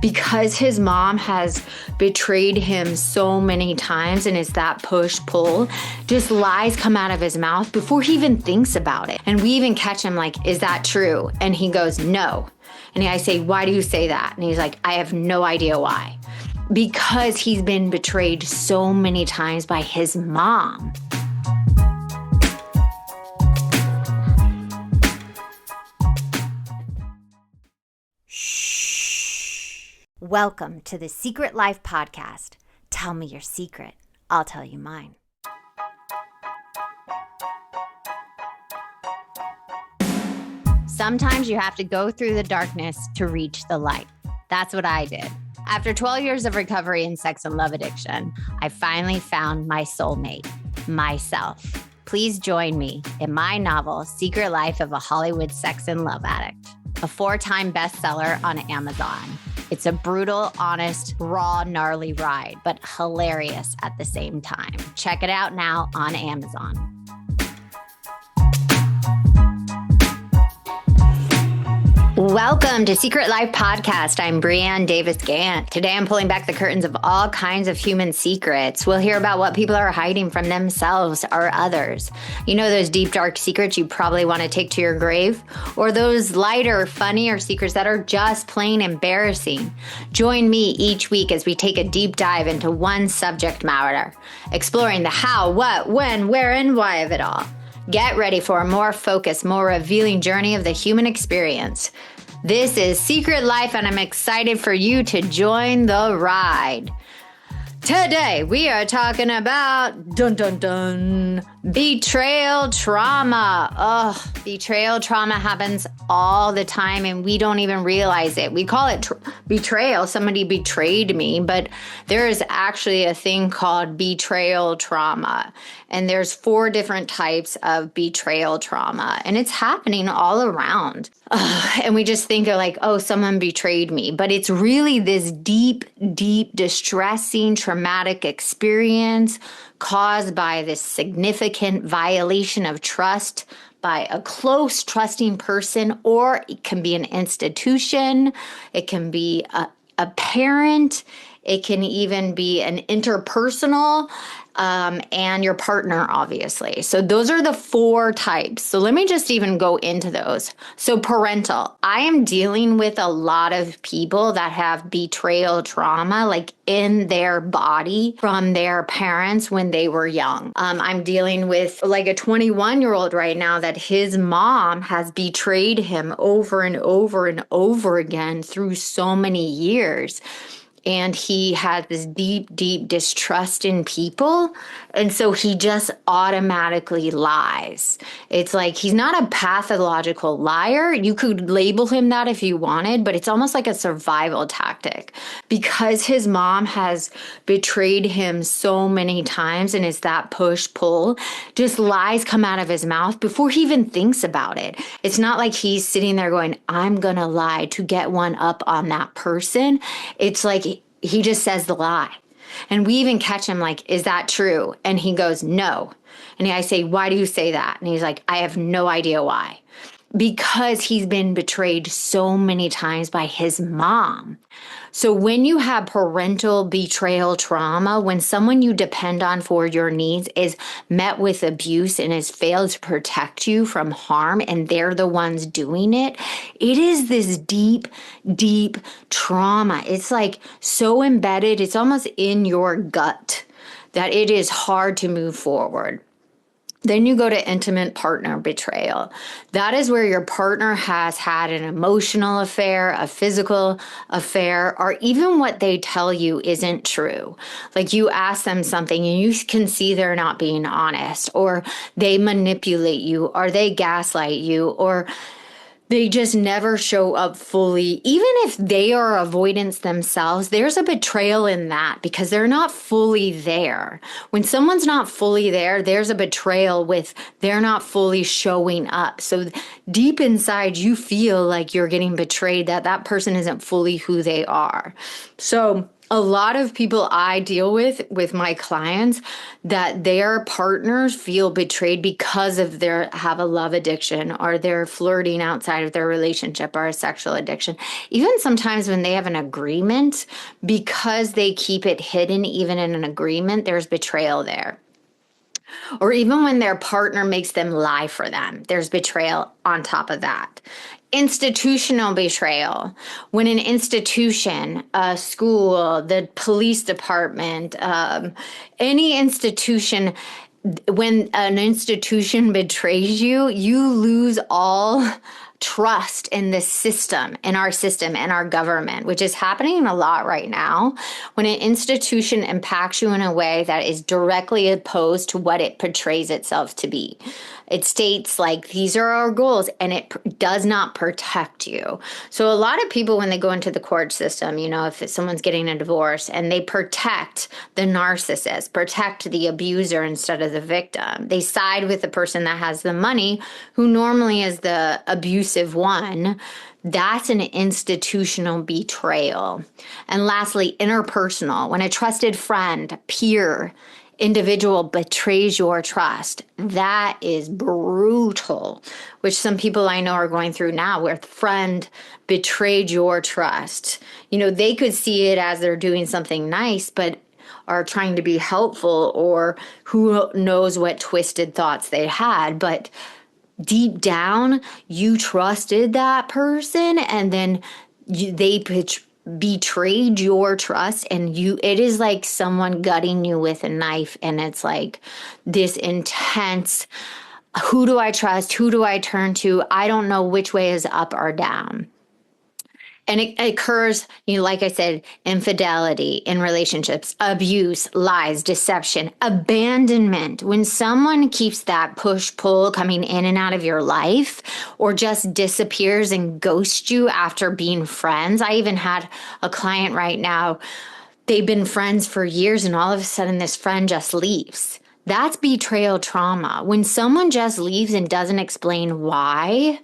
because his mom has betrayed him so many times and is that push-pull, just lies come out of his mouth before he even thinks about it. And we even catch him like, is that true? And he goes, no. And I say, why do you say that? And he's like, I have no idea why. Because he's been betrayed so many times by his mom. Welcome to the Secret Life Podcast. Tell me your secret. I'll tell you mine. Sometimes you have to go through the darkness to reach the light. That's what I did. After 12 years of recovery in sex and love addiction, I finally found my soulmate, myself. Please join me in my novel, Secret Life of a Hollywood Sex and Love Addict, a 4-time bestseller on Amazon. It's a brutal, honest, raw, gnarly ride, but hilarious at the same time. Check it out now on Amazon. Welcome to Secret Life Podcast. I'm Brianne Davis-Gant. Today I'm pulling back the curtains of all kinds of human secrets. We'll hear about what people are hiding from themselves or others. You know those deep, dark secrets you probably want to take to your grave? Or those lighter, funnier secrets that are just plain embarrassing? Join me each week as we take a deep dive into one subject matter, exploring the how, what, when, where, and why of it all. Get ready for a more focused, more revealing journey of the human experience. This is Secret Life, and I'm excited for you to join the ride. Today, we are talking about, betrayal trauma. Oh, betrayal trauma happens all the time, and we don't even realize it. We call it betrayal. Somebody betrayed me, but there is actually a thing called betrayal trauma. And there's 4 different types of betrayal trauma, and it's happening all around. And we just think of like, oh, someone betrayed me. But it's really this deep, deep, distressing, traumatic experience caused by this significant violation of trust by a close, trusting person, or it can be an institution, it can be a parent, it can even be an interpersonal, and your partner, obviously. So those are the 4 types. So let me just even go into those. So parental, I am dealing with a lot of people that have betrayal trauma, like in their body from their parents when they were young. I'm dealing with like a 21-year-old right now that his mom has betrayed him over and over and over again through so many years. And he had this deep, deep distrust in people. And so he just automatically lies. It's like he's not a pathological liar. You could label him that if you wanted, but it's almost like a survival tactic. Because his mom has betrayed him so many times and is that push-pull, just lies come out of his mouth before he even thinks about it. It's not like he's sitting there going, I'm going to lie to get one up on that person. It's like he just says the lie. And we even catch him like, is that true? And he goes, no. And I say, why do you say that? And he's like, I have no idea why. Because he's been betrayed so many times by his mom. So when you have parental betrayal trauma, when someone you depend on for your needs is met with abuse and has failed to protect you from harm, and they're the ones doing it, it is this deep, deep trauma. It's like so embedded, it's almost in your gut that it is hard to move forward. Then you go to intimate partner betrayal. That is where your partner has had an emotional affair, a physical affair, or even what they tell you isn't true. Like you ask them something and you can see they're not being honest, or they manipulate you, or they gaslight you, or they just never show up fully. Even if they are avoidance themselves, there's a betrayal in that because they're not fully there. When someone's not fully there, there's a betrayal with they're not fully showing up. So deep inside, you feel like you're getting betrayed, that that person isn't fully who they are. So A lot of people I deal with my clients, that their partners feel betrayed because of their have a love addiction, or they're flirting outside of their relationship, or a sexual addiction. Even sometimes when they have an agreement, because they keep it hidden, even in an agreement, there's betrayal there. Or even when their partner makes them lie for them, there's betrayal on top of that. Institutional betrayal. When an institution, a school, the police department, any institution, when an institution betrays you, you lose all trust in the system, in our system, in our government, which is happening a lot right now. When an institution impacts you in a way that is directly opposed to what it portrays itself to be. It states like, these are our goals, and it does not protect you. So a lot of people, when they go into the court system, if someone's getting a divorce, and they protect the narcissist, protect the abuser instead of the victim. They side with the person that has the money, who normally is the abusive one. That's an institutional betrayal. And lastly, interpersonal. When a trusted friend, peer, individual betrays your trust, that is brutal, which some people I know are going through now, where a friend betrayed your trust. They could see it as they're doing something nice, but are trying to be helpful, or who knows what twisted thoughts they had. But deep down, you trusted that person, and then they betrayed your trust, and it is like someone gutting you with a knife, and it's like this intense, who do I trust, who do I turn to, I don't know which way is up or down. And it occurs, like I said, infidelity in relationships, abuse, lies, deception, abandonment. When someone keeps that push-pull coming in and out of your life, or just disappears and ghosts you after being friends. I even had a client right now, they've been friends for years, and all of a sudden this friend just leaves. That's betrayal trauma. When someone just leaves and doesn't explain why,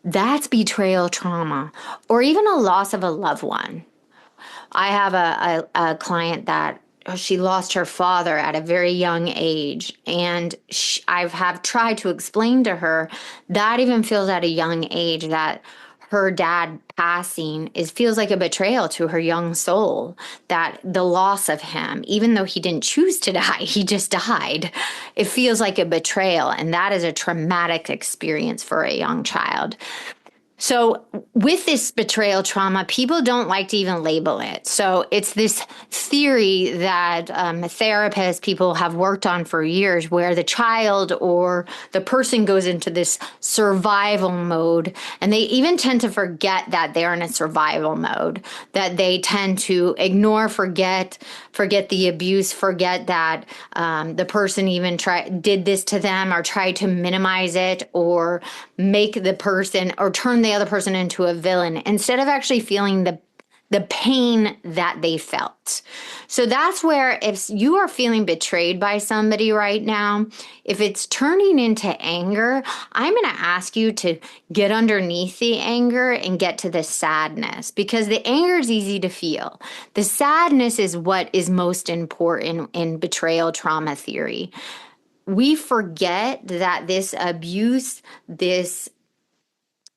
that's betrayal trauma. Or even a loss of a loved one. I have a client that she lost her father at a very young age, and I have tried to explain to her that even feels at a young age, that her dad passing feels like a betrayal to her young soul, that the loss of him, even though he didn't choose to die, he just died. It feels like a betrayal, and that is a traumatic experience for a young child. So with this betrayal trauma, people don't like to even label it. So it's this theory that therapists, people have worked on for years, where the child or the person goes into this survival mode, and they even tend to forget that they're in a survival mode, that they tend to ignore, forget the abuse, forget that the person even did this to them, or tried to minimize it, or make the person, or turn the other person into a villain, instead of actually feeling the pain that they felt. So that's where, if you are feeling betrayed by somebody right now, if it's turning into anger, I'm going to ask you to get underneath the anger and get to the sadness, because the anger is easy to feel. The sadness is what is most important in betrayal trauma theory. We forget that this abuse, this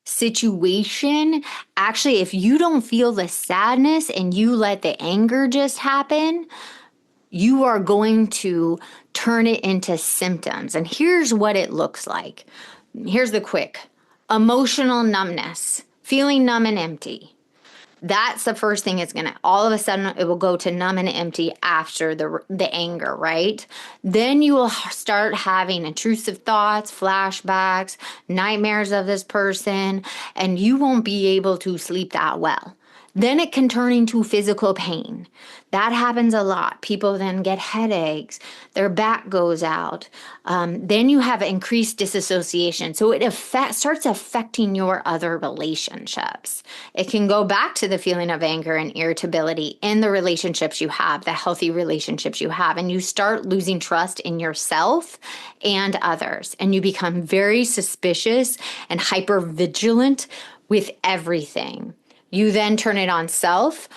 situation, actually, if you don't feel the sadness and you let the anger just happen, you are going to turn it into symptoms. And here's what it looks like. Here's the quick: emotional numbness, feeling numb and empty. That's the first thing. It's going to, all of a sudden, it will go to numb and empty after the anger, right? Then you will start having intrusive thoughts, flashbacks, nightmares of this person, and you won't be able to sleep that well. Then it can turn into physical pain. That happens a lot. People then get headaches, their back goes out. Then you have increased disassociation. So it starts affecting your other relationships. It can go back to the feeling of anger and irritability in the relationships you have, the healthy relationships you have, and you start losing trust in yourself and others. And you become very suspicious and hyper vigilant with everything. You then turn it on self,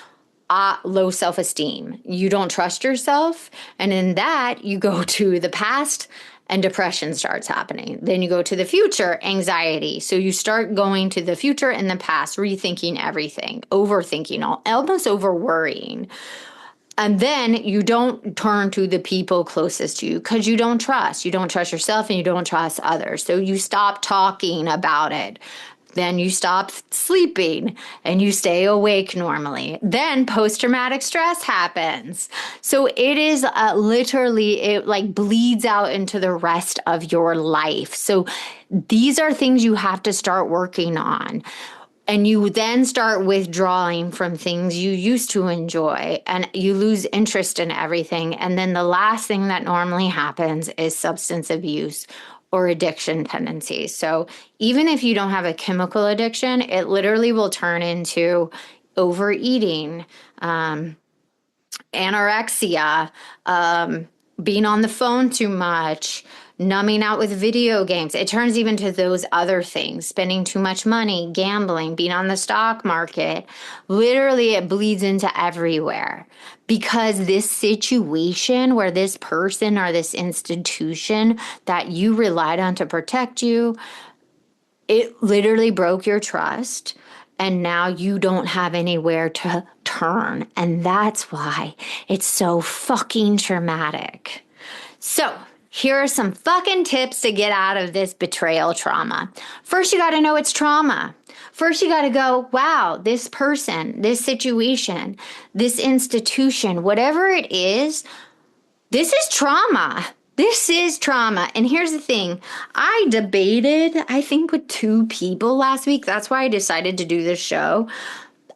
low self-esteem. You don't trust yourself. And in that, you go to the past and depression starts happening. Then you go to the future, anxiety. So you start going to the future and the past, rethinking everything, overthinking, almost over worrying. And then you don't turn to the people closest to you because you don't trust. You don't trust yourself and you don't trust others. So you stop talking about it. Then you stop sleeping and you stay awake normally. Then post-traumatic stress happens. So it is literally, it like bleeds out into the rest of your life. So these are things you have to start working on. And you then start withdrawing from things you used to enjoy and you lose interest in everything. And then the last thing that normally happens is substance abuse or addiction tendencies. So even if you don't have a chemical addiction, it literally will turn into overeating, anorexia, being on the phone too much, numbing out with video games. It turns even to those other things, spending too much money, gambling, being on the stock market. Literally, it bleeds into everywhere because this situation where this person or this institution that you relied on to protect you, it literally broke your trust. And now you don't have anywhere to turn. And that's why it's so fucking traumatic. So here are some fucking tips to get out of this betrayal trauma. First, you got to know it's trauma. First, you got to go, wow, this person, this situation, this institution, whatever it is, this is trauma. This is trauma. And here's the thing. I debated, I think, with 2 people last week. That's why I decided to do this show.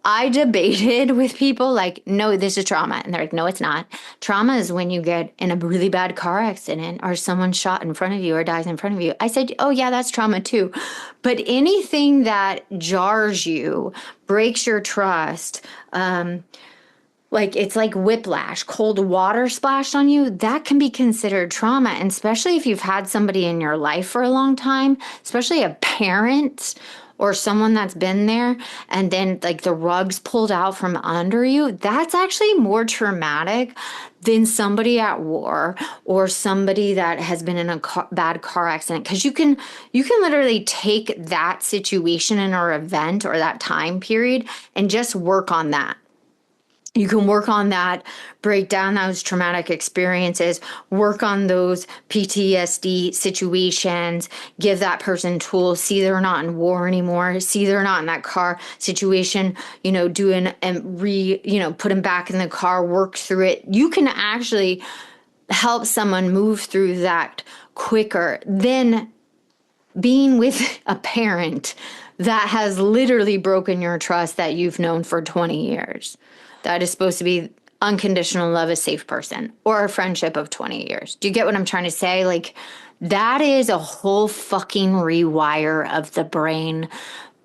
I debated with people like, no, this is trauma. And they're like, no, it's not. Trauma is when you get in a really bad car accident or someone's shot in front of you or dies in front of you. I said, oh, yeah, that's trauma too. But anything that jars you, breaks your trust, like it's like whiplash, cold water splashed on you, that can be considered trauma. And especially if you've had somebody in your life for a long time, especially a parent or someone that's been there and then like the rug's pulled out from under you, that's actually more traumatic than somebody at war or somebody that has been in a bad car accident. Because you can literally take that situation in or event or that time period and just work on that. You can work on that, break down those traumatic experiences, work on those PTSD situations, give that person tools, see they're not in war anymore, see they're not in that car situation, doing and put them back in the car, work through it. You can actually help someone move through that quicker than being with a parent that has literally broken your trust that you've known for 20 years. That is supposed to be unconditional love, a safe person, or a friendship of 20 years. Do you get what I'm trying to say? Like, that is a whole fucking rewire of the brain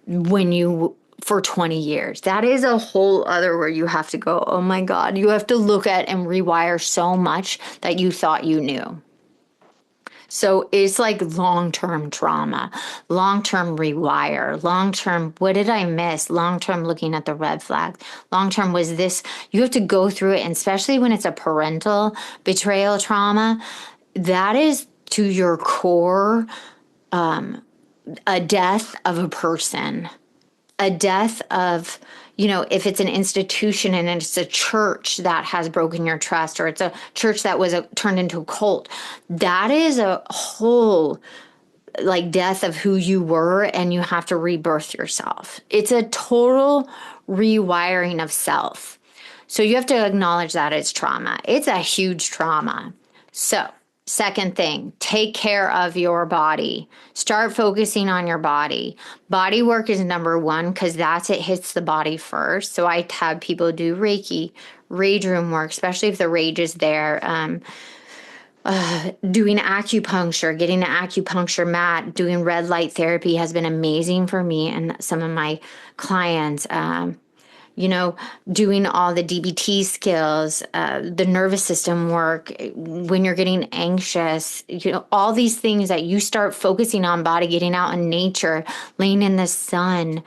for 20 years. That is a whole other where you have to go, oh my God, you have to look at and rewire so much that you thought you knew. So it's like long-term trauma, long-term rewire, long-term, what did I miss? Long-term looking at the red flags. Long-term was this, you have to go through it. And especially when it's a parental betrayal trauma, that is to your core, a death of a person, a death of, if it's an institution and it's a church that has broken your trust, or it's a church that was turned into a cult, that is a whole like death of who you were, and you have to rebirth yourself. It's a total rewiring of self. So you have to acknowledge that it's trauma. It's a huge trauma. So second thing, take care of your body. Start focusing on your body. Body work is number one because it hits the body first. So I have people do Reiki, rage room work, especially if the rage is there. Doing acupuncture, getting an acupuncture mat, doing red light therapy has been amazing for me and some of my clients. Doing all the DBT skills, the nervous system work, when you're getting anxious, all these things that you start focusing on body, getting out in nature, laying in the sun,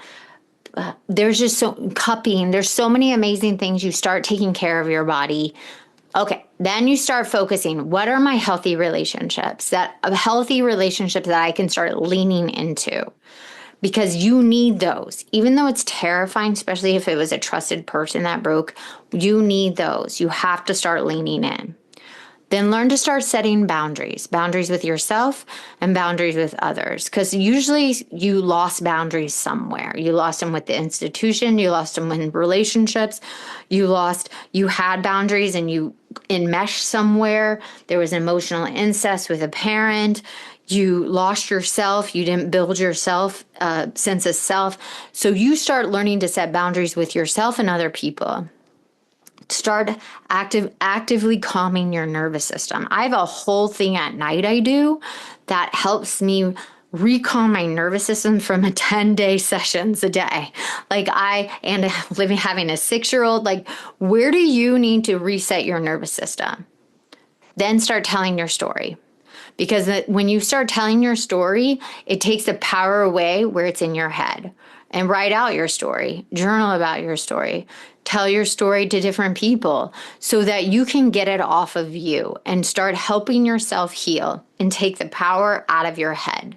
there's just so cupping. There's so many amazing things. You start taking care of your body. Okay, then you start focusing. What are my healthy relationships? That a healthy relationship that I can start leaning into, because you need those. Even though it's terrifying, especially if it was a trusted person that broke, you need those. You have to start leaning in. Then learn to start setting boundaries with yourself and boundaries with others. Because usually you lost boundaries somewhere. You lost them with the institution, you lost them in relationships, you had boundaries and you enmeshed somewhere. There was emotional incest with a parent. You lost yourself. You didn't build yourself, sense of self. So you start learning to set boundaries with yourself and other people. Start actively calming your nervous system. I have a whole thing at night I do that helps me recalm my nervous system from a 10-day sessions a day. Having a 6-year-old, where do you need to reset your nervous system? Then start telling your story. Because when you start telling your story, it takes the power away where it's in your head. And write out your story, journal about your story, tell your story to different people so that you can get it off of you and start helping yourself heal and take the power out of your head.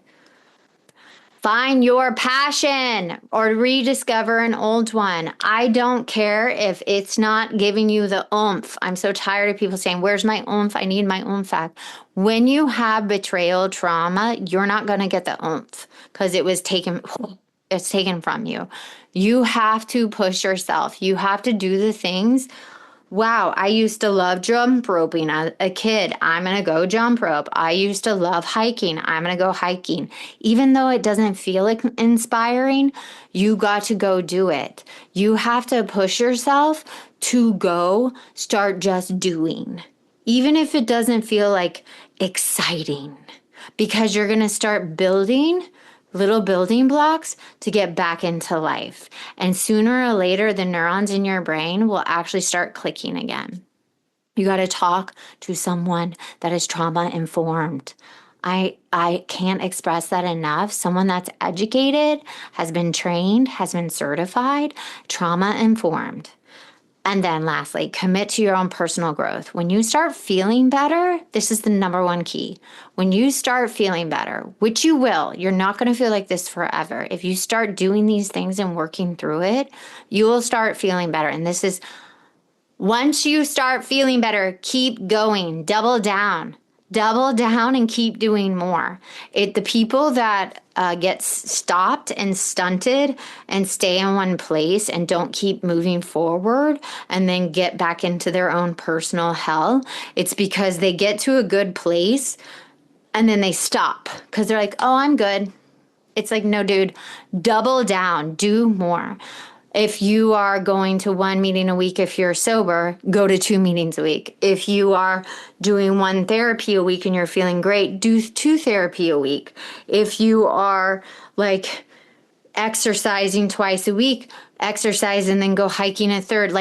Find your passion or rediscover an old one. I don't care if it's not giving you the oomph. I'm so tired of people saying, where's my oomph? I need my oomph back. When you have betrayal trauma, you're not going to get the oomph because it's taken from you. You have to push yourself. You have to do the things. Wow, I used to love jump roping as a kid. I'm going to go jump rope. I used to love hiking. I'm going to go hiking. Even though it doesn't feel like inspiring, you got to go do it. You have to push yourself to go start just doing, even if it doesn't feel like exciting, because you're going to start building little building blocks to get back into life. And sooner or later, the neurons in your brain will actually start clicking again. You got to talk to someone that is trauma informed. I can't express that enough. Someone that's educated, has been trained, has been certified, trauma informed. And then lastly, commit to your own personal growth. When you start feeling better, this is the number one key. When you start feeling better, which you will, you're not going to feel like this forever. If you start doing these things and working through it, you will start feeling better. And this is, once you start feeling better, keep going, double down and keep doing more. The people that get stopped and stunted and stay in one place and don't keep moving forward and then get back into their own personal hell, it's because they get to a good place and then they stop because they're like, oh, I'm good. It's like, no, dude, double down, do more. If you are going to 1 meeting a week, if you're sober, go to 2 meetings a week. If you are doing 1 therapy a week and you're feeling great, do 2 therapy a week. If you are exercising twice a week, exercise and then go hiking a third,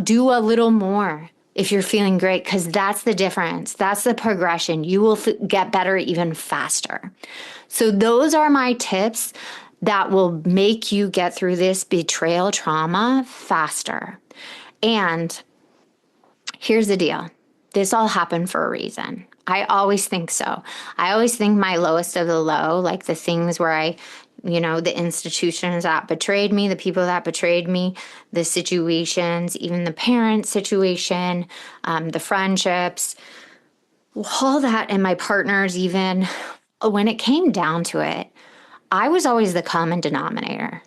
do a little more if you're feeling great, because that's the difference. That's the progression. You will get better even faster. So those are my tips that will make you get through this betrayal trauma faster. And here's the deal. This all happened for a reason. I always think so. I always think my lowest of the low, like the things where the institutions that betrayed me, the people that betrayed me, the situations, even the parent situation, the friendships, all that, and my partners even, when it came down to it, I was always the common denominator.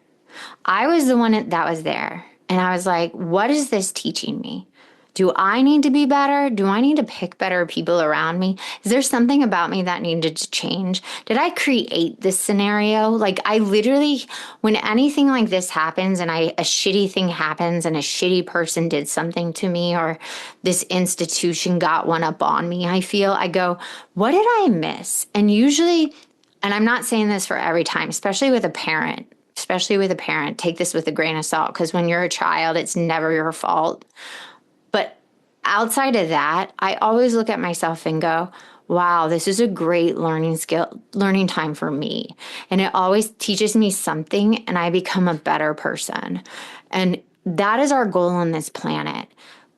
I was the one that was there. And I was like, what is this teaching me? Do I need to be better? Do I need to pick better people around me? Is there something about me that needed to change? Did I create this scenario? I literally, when anything like this happens and a shitty thing happens and a shitty person did something to me or this institution got one up on me, I go, what did I miss? And usually, and I'm not saying this for every time, especially with a parent, take this with a grain of salt, because when you're a child, it's never your fault. But outside of that, I always look at myself and go, wow, this is a great learning time for me. And it always teaches me something and I become a better person. And that is our goal on this planet.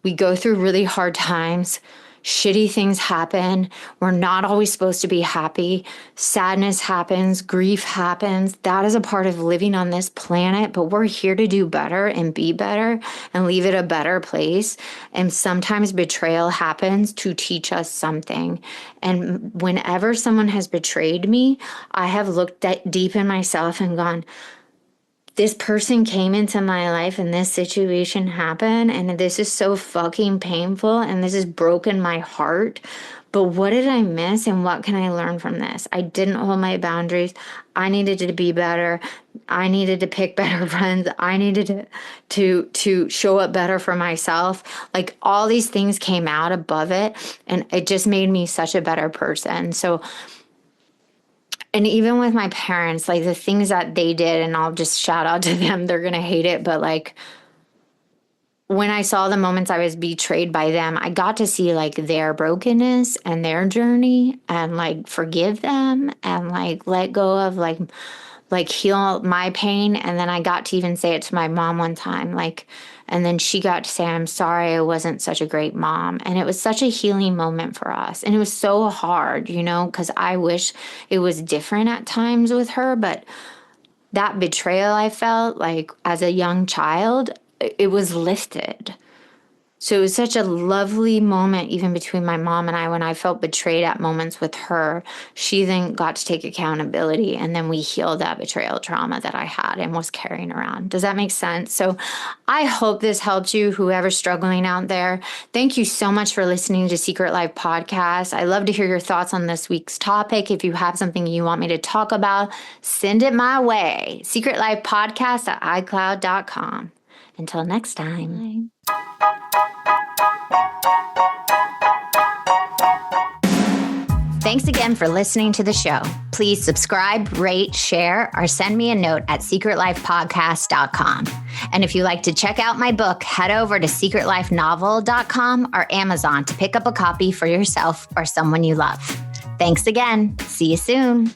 We go through really hard times. Shitty things happen. We're not always supposed to be happy. Sadness happens. Grief happens. That is a part of living on this planet, but we're here to do better and be better and leave it a better place. And sometimes betrayal happens to teach us something. And whenever someone has betrayed me, I have looked deep in myself and gone, this person came into my life and this situation happened and this is so fucking painful and this has broken my heart. But what did I miss and what can I learn from this? I didn't hold my boundaries. I needed to be better. I needed to pick better friends. I needed to show up better for myself. Like all these things came out above it and it just made me such a better person. So, and even with my parents, like the things that they did, and I'll just shout out to them, they're going to hate it. But like when I saw the moments I was betrayed by them, I got to see like their brokenness and their journey and like forgive them and like let go of like heal my pain. And then I got to even say it to my mom one time, like, and then she got to say, I'm sorry I wasn't such a great mom. And it was such a healing moment for us. And it was so hard, you know, because I wish it was different at times with her. But that betrayal I felt like as a young child, it was lifted. So it was such a lovely moment, even between my mom and I, when I felt betrayed at moments with her. She then got to take accountability, and then we healed that betrayal trauma that I had and was carrying around. Does that make sense? So I hope this helped you, whoever's struggling out there. Thank you so much for listening to Secret Life Podcast. I love to hear your thoughts on this week's topic. If you have something you want me to talk about, send it my way. secretlifepodcast@icloud.com. Until next time. Bye. Thanks again for listening to the show. Please subscribe, rate, share, or send me a note at secretlifepodcast.com. And if you'd like to check out my book, head over to secretlifenovel.com or Amazon to pick up a copy for yourself or someone you love. Thanks again. See you soon.